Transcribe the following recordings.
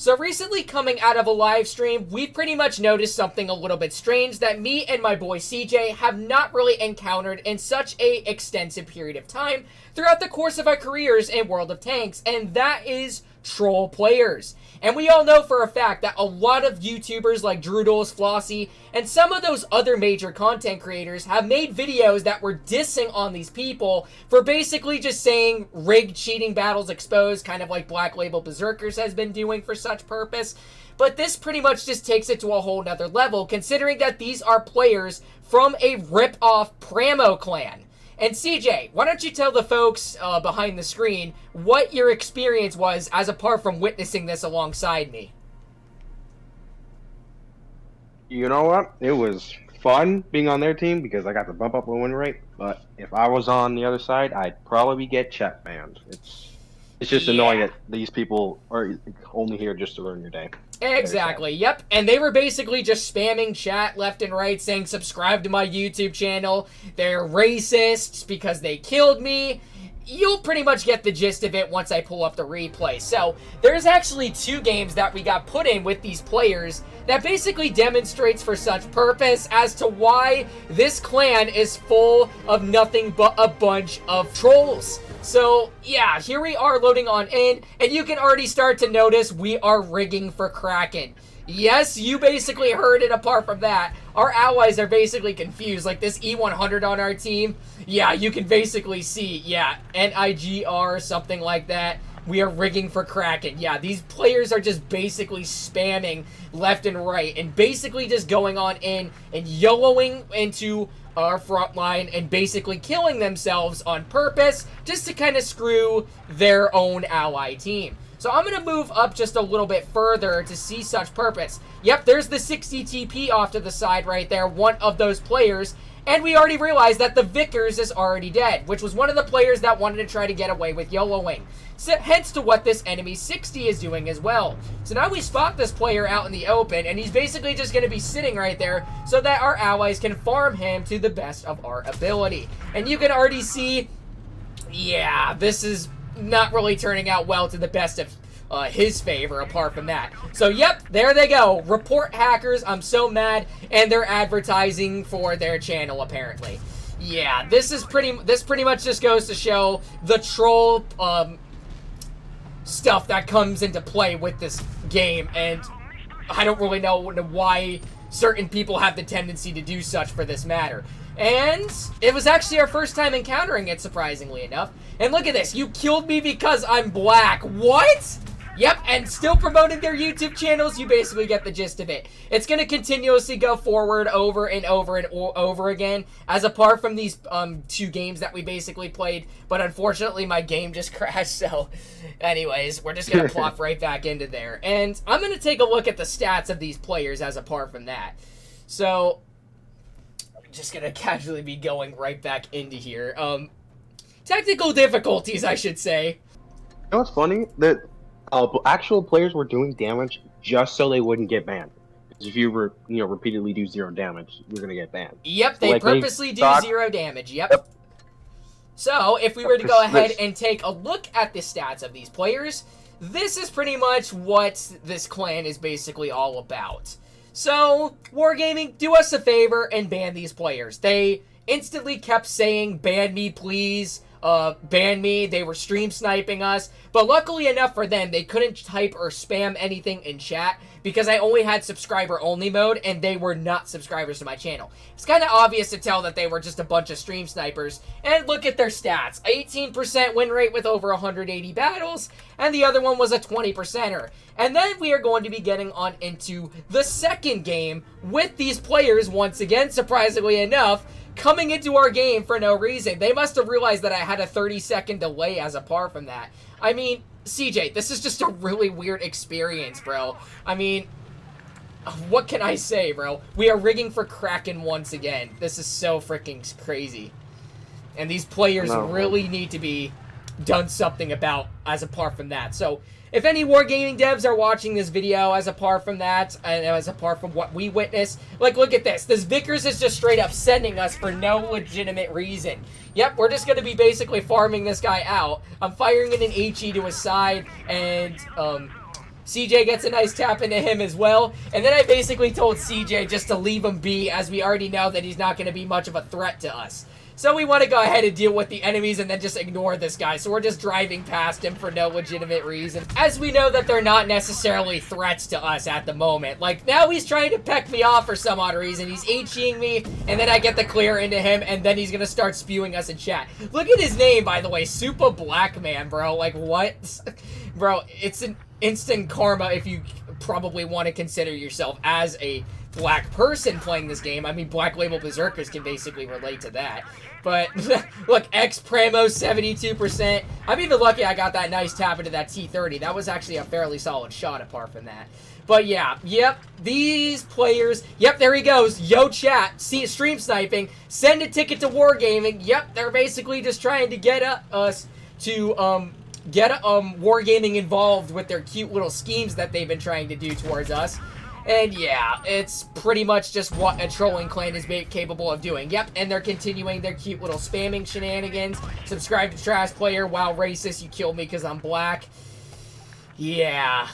So recently coming out of a live stream, we've pretty much noticed something a little bit strange that me and my boy CJ have not really encountered in such a extensive period of time throughout the course of our careers in World of Tanks, and that is troll players. And we all know for a fact that a lot of YouTubers like Droodles, Flossie, and some of those other major content creators have made videos that were dissing on these people for basically just saying rigged cheating battles exposed, kind of like Black Label Berserkers has been doing for such purpose. But this pretty much just takes it to a whole nother level, considering that these are players from a rip-off Pramo clan. And CJ, why don't you tell the folks behind the screen what your experience was as apart from witnessing this alongside me? You know what? It was fun being on their team because I got to bump up my win rate. But if I was on the other side, I'd probably get chat banned. It's just annoying that these people are only here just to ruin your day. Exactly, yep. And they were basically just spamming chat left and right saying subscribe to my YouTube channel. They're racists because they killed me. You'll pretty much get the gist of it once I pull up the replay. So, there's actually 2 games that we got put in with these players that basically demonstrates for such purpose as to why this clan is full of nothing but a bunch of trolls. So, yeah, here we are loading on in, and you can already start to notice we are rigging for Kraken. Yes, you basically heard it. Apart from that, our allies are basically confused. Like this E100 on our team, yeah, you can basically see, yeah, NIGR, something like that. We are rigging for Kraken. Yeah, these players are just basically spamming left and right and basically just going on in and YOLOing into our front line and basically killing themselves on purpose just to kind of screw their own ally team. So I'm going to move up just a little bit further to see such purpose. Yep, there's the 60 TP off to the side right there, one of those players. And we already realized that the Vickers is already dead, which was one of the players that wanted to try to get away with YOLOing. So, hence to what this enemy 60 is doing as well. So now we spot this player out in the open, and he's basically just going to be sitting right there so that our allies can farm him to the best of our ability. And you can already see, yeah, this is not really turning out well to the best of his favor apart from that. So yep, there they go. Report hackers. I'm so mad. And they're advertising for their channel apparently. Yeah, this pretty much just goes to show the troll stuff that comes into play with this game, and I don't really know why certain people have the tendency to do such for this matter. And it was actually our first time encountering it, surprisingly enough. And look at this, you killed me because I'm black. What? Yep, and still promoting their YouTube channels, you basically get the gist of it. It's going to continuously go forward over and over and over again, as apart from these 2 games that we basically played, but unfortunately my game just crashed, so anyways, we're just going to plop right back into there. And I'm going to take a look at the stats of these players as apart from that. So, I'm just going to casually be going right back into here. Technical difficulties, I should say. You know what's funny? That actual players were doing damage just so they wouldn't get banned. Because if you were, repeatedly do 0 damage, you're gonna get banned. Yep, they purposely do 0 damage. Yep. So, if we were to go ahead and take a look at the stats of these players, this is pretty much what this clan is basically all about. So, Wargaming, do us a favor and ban these players. They instantly kept saying, ban me please, ban me. They were stream sniping us, but luckily enough for them, they couldn't type or spam anything in chat because I only had subscriber only mode and they were not subscribers to my channel. It's kind of obvious to tell that they were just a bunch of stream snipers. And look at their stats. 18% win rate with over 180 battles, and the other one was a 20%er. And then we are going to be getting on into the second game with these players once again, surprisingly enough, coming into our game for no reason. They must have realized that I had a 30-second delay as apart from that. I mean, CJ, this is just a really weird experience, bro. I mean, what can I say, bro? We are rigging for Kraken once again. This is so freaking crazy. And these players really need to be done something about as apart from that. So, if any Wargaming devs are watching this video as apart from that, and as apart from what we witnessed, like, look at this. This Vickers is just straight up sending us for no legitimate reason. Yep, we're just going to be basically farming this guy out. I'm firing in an HE to his side, and, CJ gets a nice tap into him as well. And then I basically told CJ just to leave him be, as we already know that he's not going to be much of a threat to us. So we want to go ahead and deal with the enemies and then just ignore this guy. So we're just driving past him for no legitimate reason. As we know that they're not necessarily threats to us at the moment. Like, now he's trying to peck me off for some odd reason. He's HEing me, and then I get the clear into him, and then he's going to start spewing us in chat. Look at his name, by the way. Super Black Man, bro. Like, what? Bro, it's an instant karma if you probably want to consider yourself as a black person playing this game. I mean, Black Label Berserkers can basically relate to that. But, look, X-Pramo, 72%. I'm even lucky I got that nice tap into that T30. That was actually a fairly solid shot apart from that. But, yeah, yep, these players, yep, there he goes. Yo, chat, see stream sniping, send a ticket to Wargaming. Yep, they're basically just trying to get us to, get Wargaming involved with their cute little schemes that they've been trying to do towards us. And yeah, it's pretty much just what a trolling clan is capable of doing. Yep, and they're continuing their cute little spamming shenanigans. Subscribe to Trash Player. Wow, racist, you killed me because I'm black. Yeah.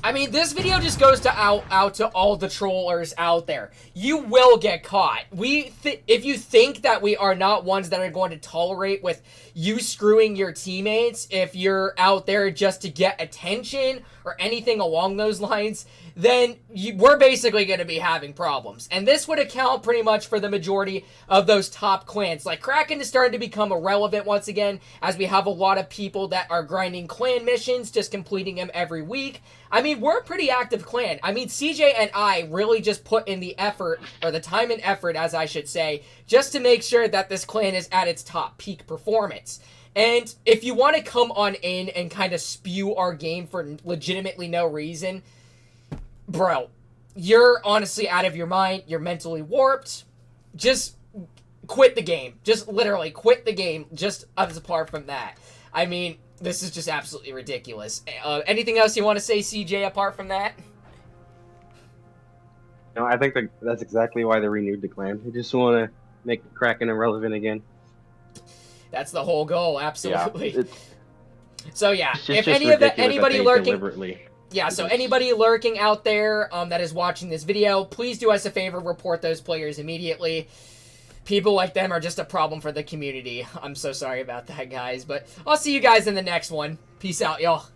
I mean, this video just goes to out to all the trollers out there. You will get caught. If you think that we are not ones that are going to tolerate with you screwing your teammates, if you're out there just to get attention or anything along those lines, then we're basically going to be having problems. And this would account pretty much for the majority of those top clans. Like, Kraken is starting to become irrelevant once again, as we have a lot of people that are grinding clan missions, just completing them every week. I mean, we're a pretty active clan. I mean, CJ and I really just put in the effort, or the time and effort, as I should say, just to make sure that this clan is at its top peak performance. And if you want to come on in and kind of spew our game for legitimately no reason, bro, you're honestly out of your mind. You're mentally warped. Just quit the game. Just literally quit the game. Just as apart from that. I mean, this is just absolutely ridiculous. Anything else you want to say, CJ, apart from that? No, I think that's exactly why they renewed the clan. They just want to make Kraken irrelevant again. That's the whole goal, absolutely. Yeah, so yeah, if anybody lurking, yeah, so anybody lurking out there that is watching this video, please do us a favor, report those players immediately. People like them are just a problem for the community. I'm so sorry about that, guys, but I'll see you guys in the next one. Peace out, y'all.